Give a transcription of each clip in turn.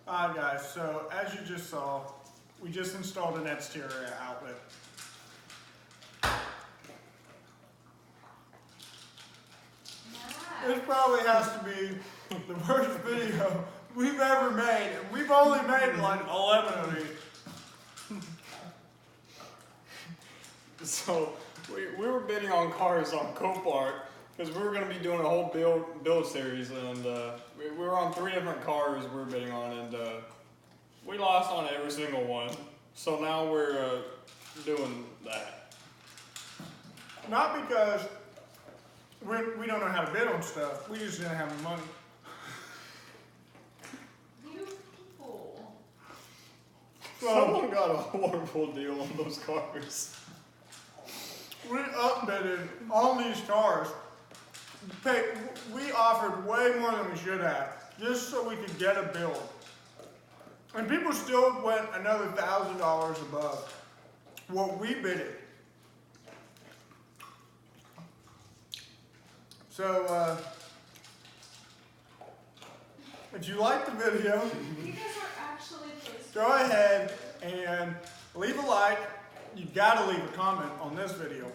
Alright guys, so as you just saw, we just installed an exterior outlet. This probably has to be the worst video we've ever made, and we've only made like 11 of these. So we were bidding on cars on Copart because we were going to be doing a whole build series, and we were on 3 different cars we were bidding on, and we lost on every single one. So now we're doing that. Not because we don't know how to bid on stuff, we just didn't have the money. You people. Someone got a horrible deal on those cars. We upbidded on these cars. We offered way more than we should have, just so we could get a build. And people still went another $1,000 above what we bidded. So, if you like the video, You guys are actually supposed to. go ahead and leave a like. You gotta leave a comment on this video.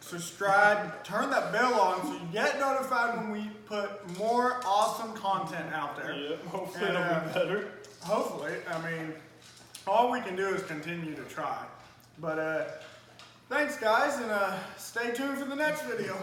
Subscribe, turn that bell on so you get notified when we put more awesome content out there. Yeah, hopefully And, it'll be better. Hopefully, I mean, all we can do is continue to try. But thanks guys, and stay tuned for the next video.